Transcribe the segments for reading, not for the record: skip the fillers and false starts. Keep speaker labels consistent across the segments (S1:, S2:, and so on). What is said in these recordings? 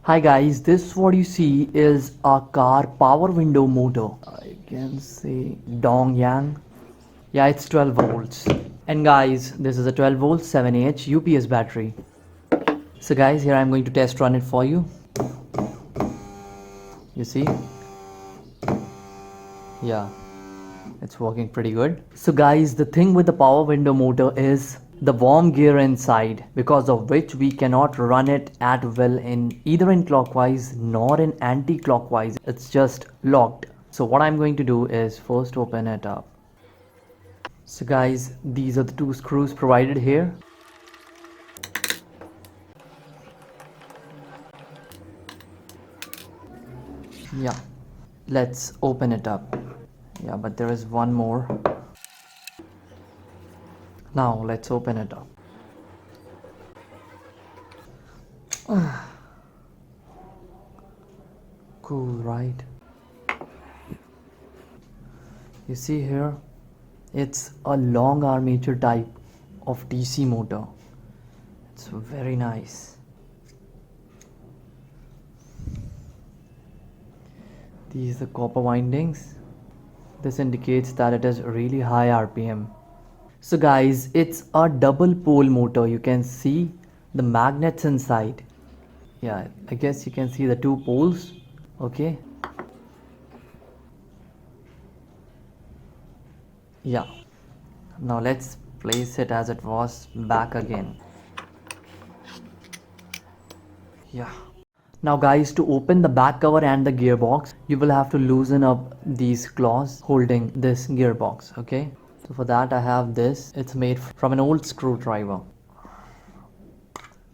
S1: Hi guys, this what you see is a car power window motor. I can say Dong Yang. Yeah, it's 12 volts. And guys, this is a 12 volt 7Ah UPS battery. So guys, here I'm going to test run it for you. You see? Yeah, it's working pretty good. So guys, the thing with the power window motor is the warm gear inside, because of which we cannot run it at will in either in clockwise nor in anti-clockwise. It's just locked. So what I'm going to do is first open it up. So guys, these are the two screws provided here. Yeah, let's open it up. Yeah, but there is one more. Now let's open it up. Cool, right? You see here, it's a long armature type of DC motor. It's very nice. These are the copper windings. This indicates that it is really high RPM. So guys, it's a double pole motor. You can see the magnets inside. Yeah, I guess you can see the two poles. Okay. Yeah. Now let's place it as it was back again. Yeah. Now guys, to open the back cover and the gearbox, you will have to loosen up these claws holding this gearbox, okay? So for that I have this. It's made from an old screwdriver.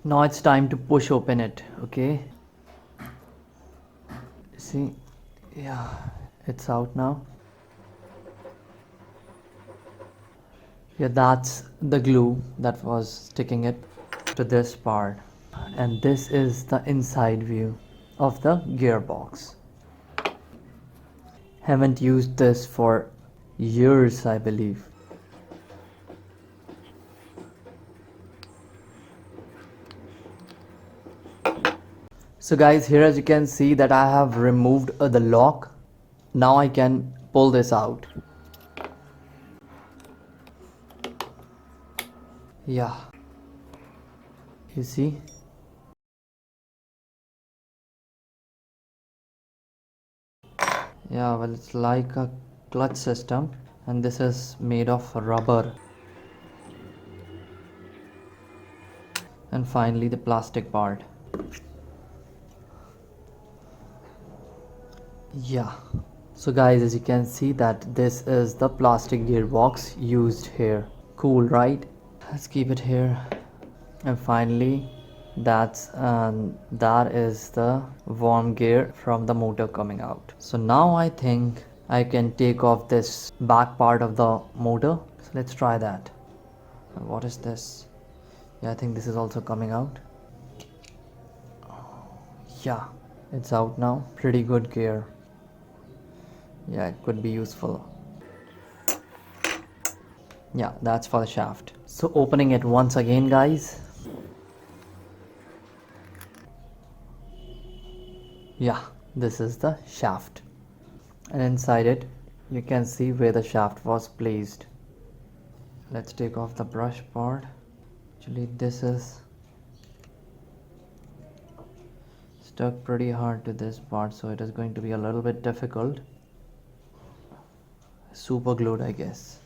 S1: Now it's time to push open it, okay? See? Yeah, it's out now. Yeah, that's the glue that was sticking it to this part. And this is the inside view of the gearbox. Haven't used this for years, I believe. So guys, here as you can see that I have removed the lock. Now I can pull this out. Yeah, you see? Yeah, well, it's like a clutch system, and this is made of rubber. And finally the plastic part. Yeah, so guys, as you can see that this is the plastic gearbox used here. Cool, right? Let's keep it here. And finally that is the warm gear from the motor coming out. So now I think I can take off this back part of the motor. So let's try that. What is this? Yeah, I think this is also coming out. Yeah, it's out now. Pretty good gear. Yeah, it could be useful. Yeah, that's for the shaft. So opening it once again, guys. Yeah, this is the shaft, and inside it you can see where the shaft was placed. Let's take off the brush part. Actually, this is stuck pretty hard to this part, so it is going to be a little bit difficult. Super glued, I guess.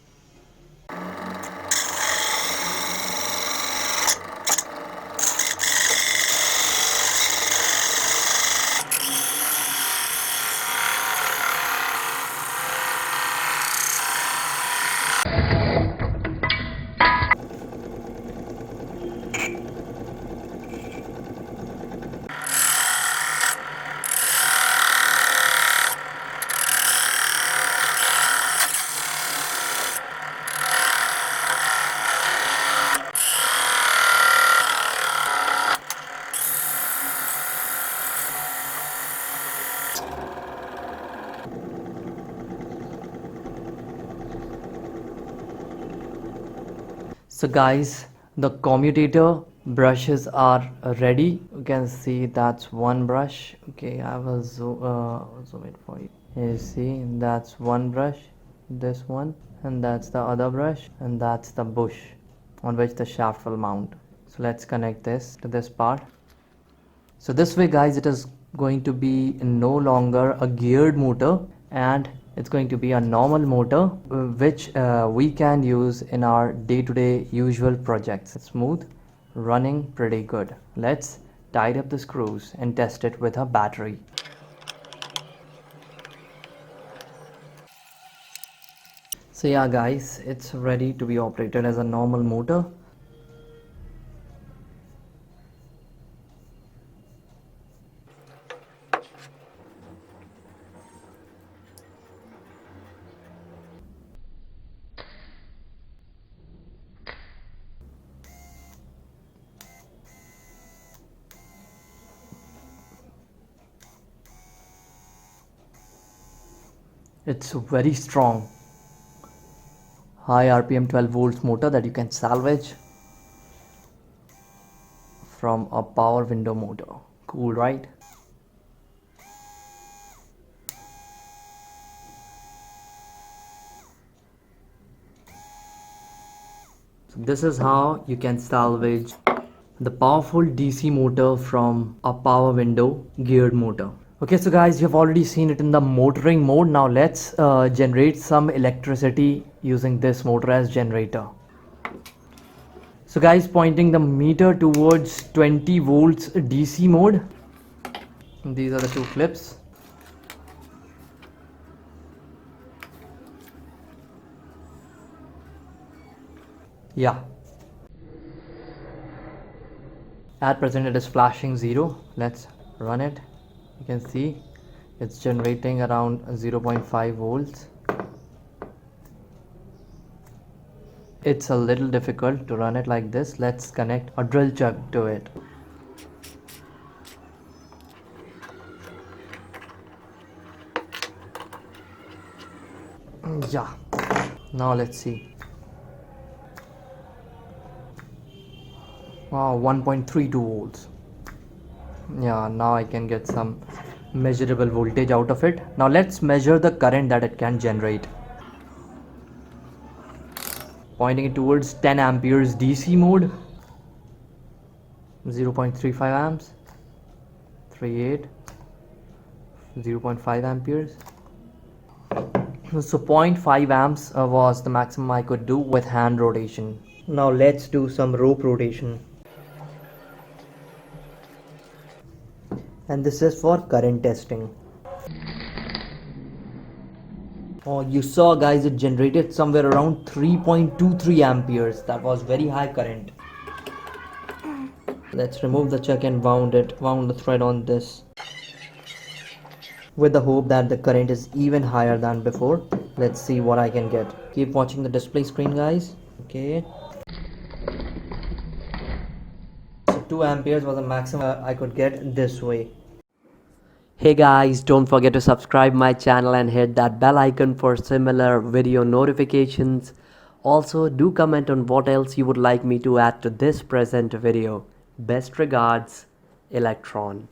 S1: So guys, the commutator brushes are ready. can see that's one brush. Okay, I will zoom it for you. You see, that's one brush, this one, and that's the other brush, and that's the bush on which the shaft will mount. So let's connect this to this part. So this way guys, it is going to be no longer a geared motor, and it's going to be a normal motor which we can use in our day-to-day usual projects. It's smooth, running pretty good. Let's tighten up the screws and test it with a battery. So yeah guys, it's ready to be operated as a normal motor. It's very strong, high RPM 12 volts motor that you can salvage from a power window motor. Cool, right? So this is how you can salvage the powerful DC motor from a power window geared motor. Okay, so guys, you have already seen it in the motoring mode. Now let's generate some electricity using this motor as generator. So guys, pointing the meter towards 20 volts DC mode. These are the two clips. Yeah. At present it is flashing 0. Let's run it. You can see it's generating around 0.5 volts. It's a little difficult to run it like this. Let's connect a drill chuck to it. Yeah, now let's see. Wow, 1.32 volts. Yeah, now I can get some measurable voltage out of it. Now let's measure the current that it can generate. Pointing it towards 10 amperes DC mode. 0.35 amps. 38. 0.5 amperes. So 0.5 amps was the maximum I could do with hand rotation. Now let's do some rope rotation. And this is for current testing. Oh, you saw guys, it generated somewhere around 3.23 amperes. That was very high current. Let's remove the chuck and wound the thread on this, with the hope that the current is even higher than before. Let's see what I can get. Keep watching the display screen guys. Okay. So 2 amperes was the maximum I could get this way. Hey guys, don't forget to subscribe my channel and hit that bell icon for similar video notifications. Also, do comment on what else you would like me to add to this present video. Best regards, Electron.